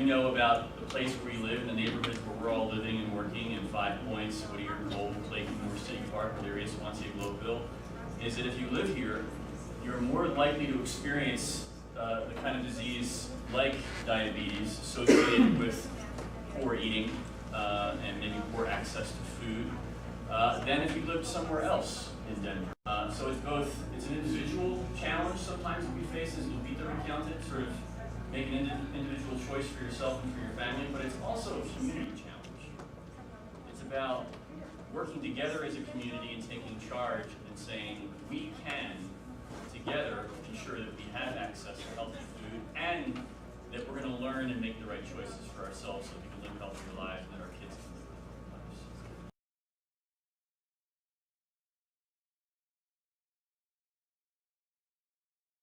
know about the place where you live, the neighborhood where we're all living and working in 5 Points, Whittier, Gold, Lake, Moore City Park, Elyria, Swansea, Globeville, is that if you live here, you're more likely to experience the kind of disease like diabetes associated with poor eating and maybe poor access to food than if you lived somewhere else in Denver. So it's an individual challenge sometimes that we face as Lupita recounted, sort of make an individual choice for yourself and for your family, but it's also a community challenge. It's about working together as a community and taking charge and saying we can together ensure that we have access to healthy food and that we're going to learn and make the right choices for ourselves so we can live healthier lives and that our kids can live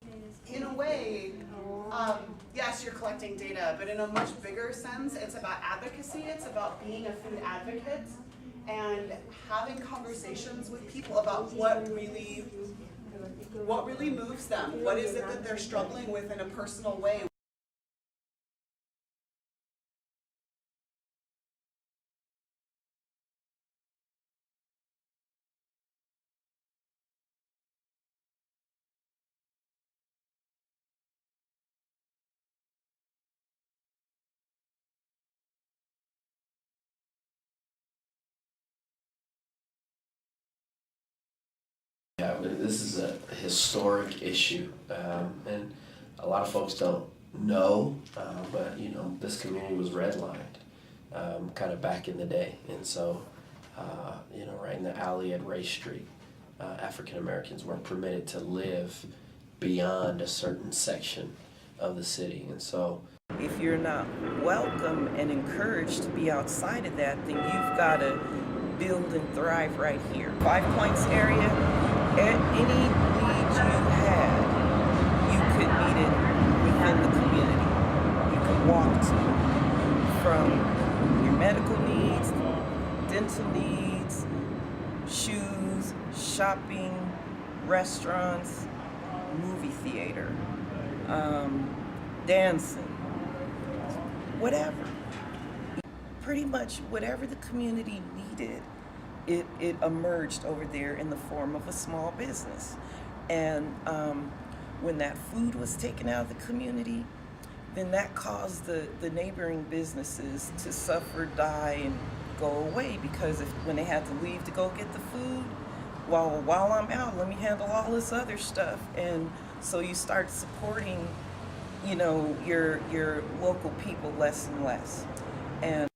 healthier lives. In a way, yes, you're collecting data, but in a much bigger sense, it's about advocacy. It's about being a food advocate and having conversations with people about what really moves them. What is it that they're struggling with in a personal way? Yeah, this is a historic issue, and a lot of folks don't know, but you know, this community was redlined kind of back in the day, and so you know, right in the alley at Ray Street, African Americans weren't permitted to live beyond a certain section of the city, and so if you're not welcome and encouraged to be outside of that, then you've got to build and thrive right here. 5 Points area, any need you had, you could meet it within the community. You could walk to, from your medical needs, dental needs, shoes, shopping, restaurants, movie theater, dancing, whatever. Pretty much whatever the community needed, it emerged over there in the form of a small business. And when that food was taken out of the community, then that caused the neighboring businesses to suffer, die, and go away, because when they had to leave to go get the food, while I'm out, let me handle all this other stuff. And so you start supporting, you know, your local people less and less. And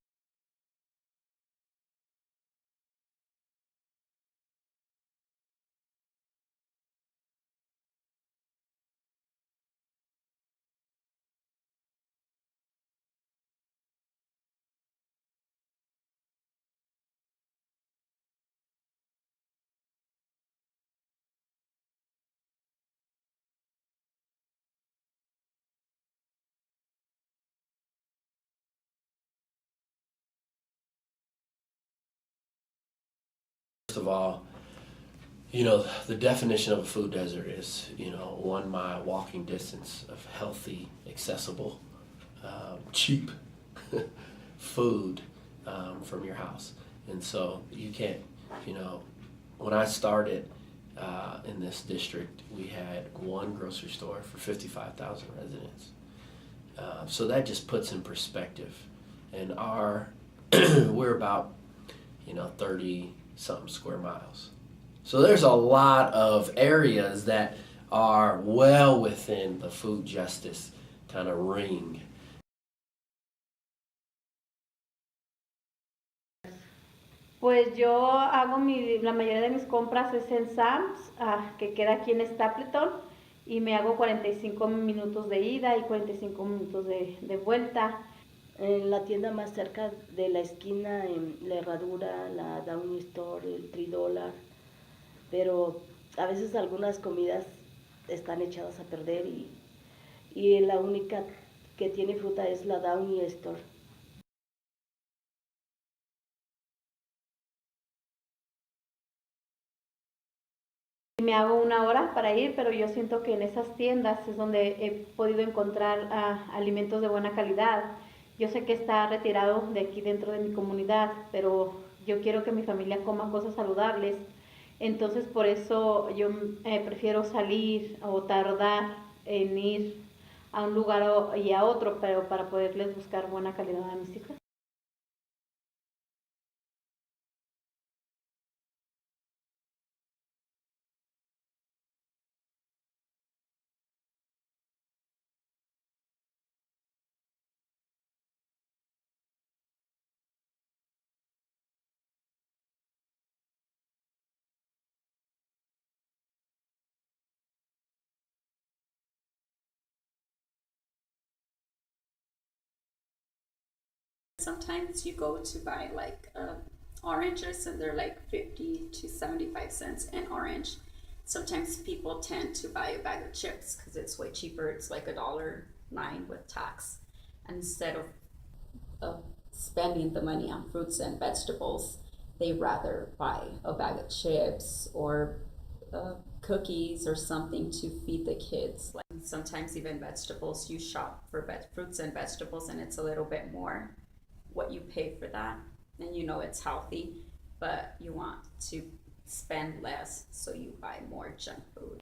first of all, you know, the definition of a food desert is, you know, 1 mile walking distance of healthy, accessible, cheap food from your house. And so you can't, you know, when I started in this district, we had 1 grocery store for 55,000 residents. So that just puts in perspective. And we're about, you know, 30-something square miles. So there's a lot of areas that are well within the food justice kind of ring. Pues yo hago la mayoría de mis compras es en Sam's, que queda aquí en Stapleton, y me hago 45 minutos de ida y 45 minutos de vuelta. En la tienda más cerca de la esquina, en la Herradura, la Downey Store, el $3, pero a veces algunas comidas están echadas a perder y la única que tiene fruta es la Downey Store. Me hago 1 hora para ir, pero yo siento que en esas tiendas es donde he podido encontrar alimentos de buena calidad Yo sé que está retirado de aquí dentro de mi comunidad, pero yo quiero que mi familia coma cosas saludables. Entonces por eso yo prefiero salir o tardar en ir a un lugar y a otro, pero para poderles buscar buena calidad a mis hijos. Sometimes you go to buy like oranges and they're like 50 to 75 cents an orange. Sometimes people tend to buy a bag of chips because it's way cheaper. It's like $1.09 with tax. And instead of spending the money on fruits and vegetables, they rather buy a bag of chips or cookies or something to feed the kids. Like sometimes even vegetables, you shop for fruits and vegetables and it's a little bit more what you pay for that, and you know it's healthy, but you want to spend less, so you buy more junk food.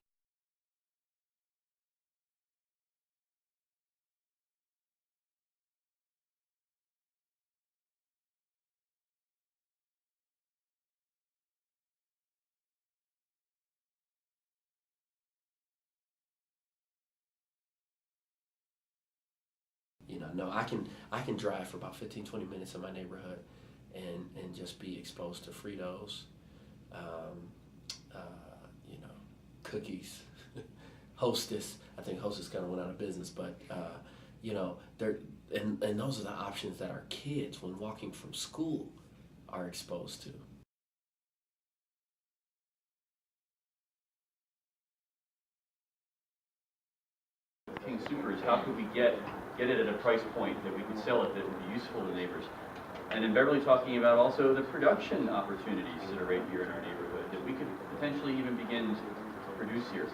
You know, no, I can drive for about 15, 20 minutes in my neighborhood and just be exposed to Fritos, um, you know, cookies, Hostess. I think Hostess kind of went out of business, but you know, and those are the options that our kids, when walking from school, are exposed to. King Super is how could we get it at a price point that we could sell it that would be useful to neighbors. And in Beverly, talking about also the production opportunities that are right here in our neighborhood that we could potentially even begin to produce here.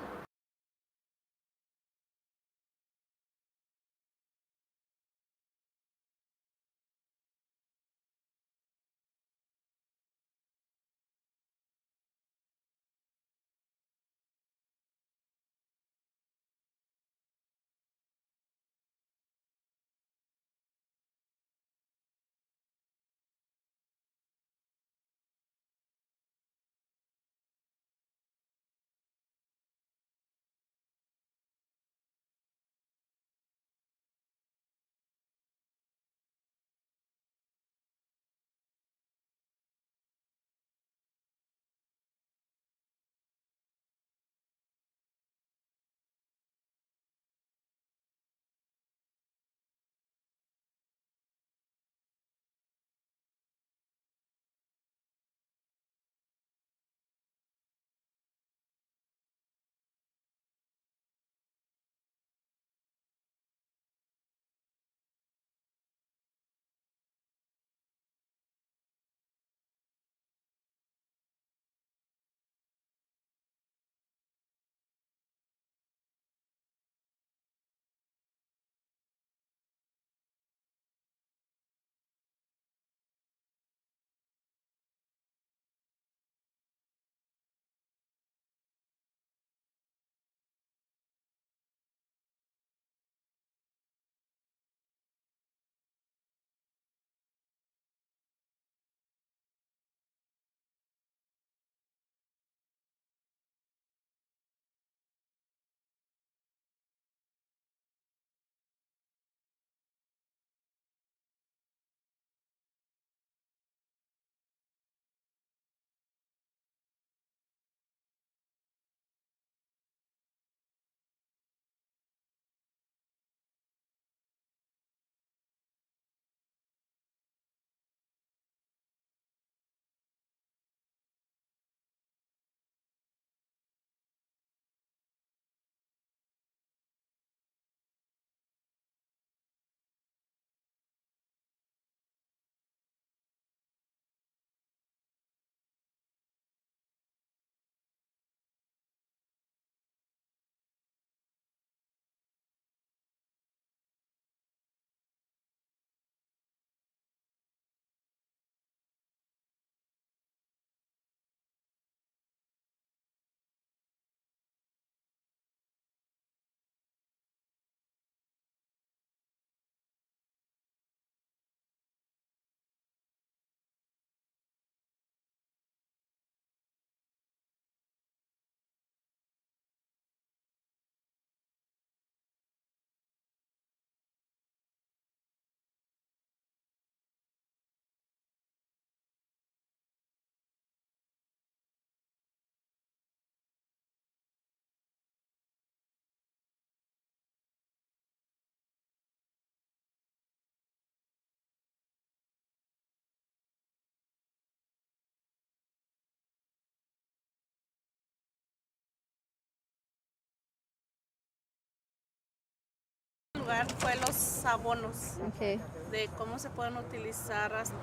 lugar fue los abonos, Okay. de cómo se pueden utilizar hasta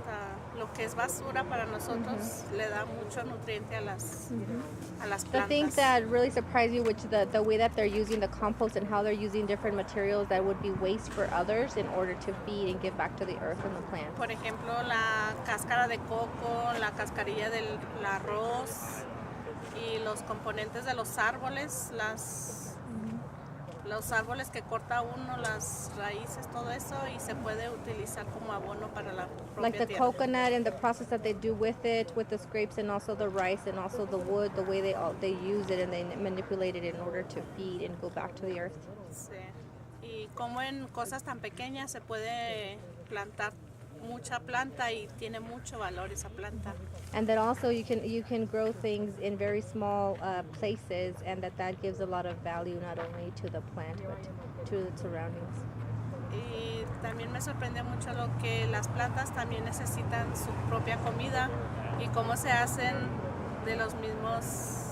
lo que es basura para nosotros, le da mucho nutriente a las The things plantas. that really surprise you, which the way that they're using the compost and how they're using different materials that would be waste for others in order to feed and give back to the earth and the plants. Por ejemplo, la cáscara de coco, la cascarilla del arroz y los componentes de los árboles, los árboles que corta uno, las raíces, todo eso, y se puede utilizar como abono para la Like propia the tierra. coconut and the process that they do with it, with the scrapes and also the rice and also the wood, the way they use it and they manipulate it in order to feed and go back to the earth. Sí. Y como en cosas tan pequeñas se puede plantar mucha planta y tiene mucho valor esa planta. And then also you can grow things in very small places, and that gives a lot of value not only to the plant but to the surroundings. Y también me sorprendió mucho lo que las plantas también necesitan su propia comida y cómo se hacen de los mismos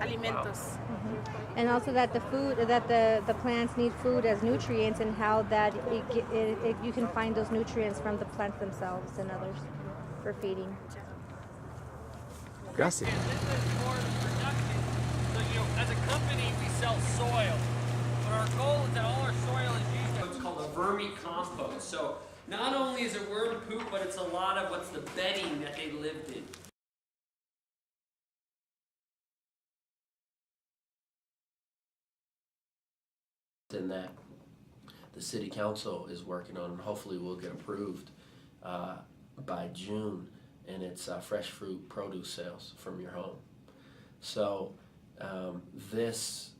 alimentos. And also that the plants need food as nutrients, and how that you can find those nutrients from the plants themselves and others for feeding. Gracias. This is more production. So, as a company, we sell soil. But our goal is that all our soil is used. What's called a vermicompost. So, not only is it worm poop, but it's a lot of what's the bedding that they lived in. In that the city council is working on, and hopefully will get approved by June, and it's fresh fruit produce sales from your home. So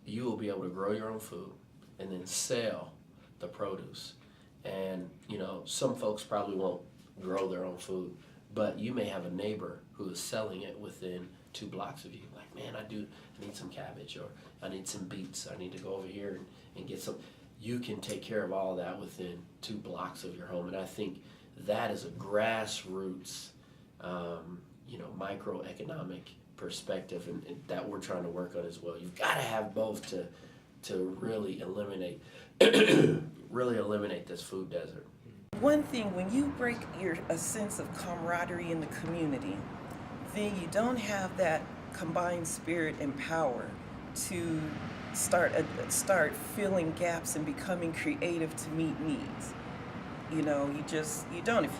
you will be able to grow your own food and then sell the produce. And some folks probably won't grow their own food, but you may have a neighbor who is selling it within 2 blocks of you. Like, man, I need some cabbage, or I need some beets, I need to go over here and get some. You can take care of all that within 2 blocks of your home. And I think that is a grassroots, microeconomic perspective, and that we're trying to work on as well. You've got to have both to really eliminate this food desert. One thing, when you break a sense of camaraderie in the community, then you don't have that combined spirit and power to start filling gaps and becoming creative to meet needs. You don't. If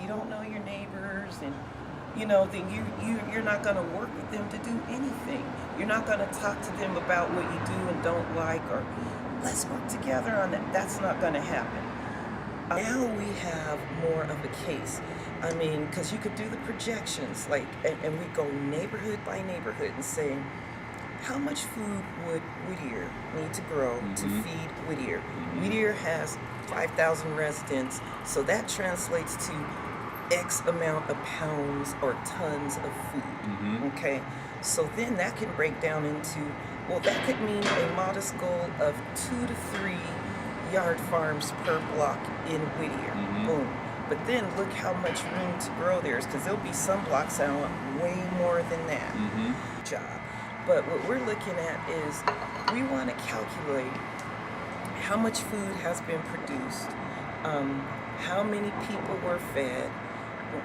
you don't know your neighbors, and then you're not going to work with them to do anything. You're not going to talk to them about what you do and don't like, or let's work together on that. That's not going to happen. Now we have more of a case. I mean, because you could do the projections, and we go neighborhood by neighborhood and say, how much food would Whittier need to grow to feed Whittier? Whittier has 5,000 residents, so that translates to X amount of pounds or tons of food, okay? So then that can break down into, well, that could mean a modest goal of 2 to 3 yard farms per block in Whittier, boom. But then look how much room to grow there is, because there'll be some blocks that want way more than that job. But what we're looking at is we want to calculate how much food has been produced, how many people were fed,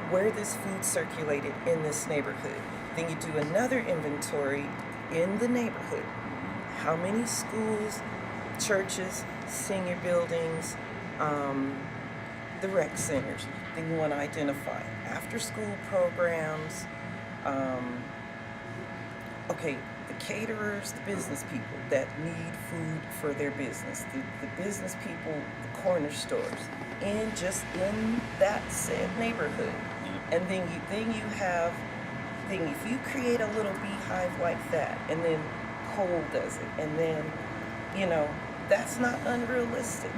where this food circulated in this neighborhood. Then you do another inventory in the neighborhood. How many schools, churches, senior buildings, the rec centers. Then you want to identify after-school programs, the caterers, the business people that need food for their business, the business people, the corner stores, in that said neighborhood. And then if you create a little beehive like that, and then Cole does it, and then, that's not unrealistic,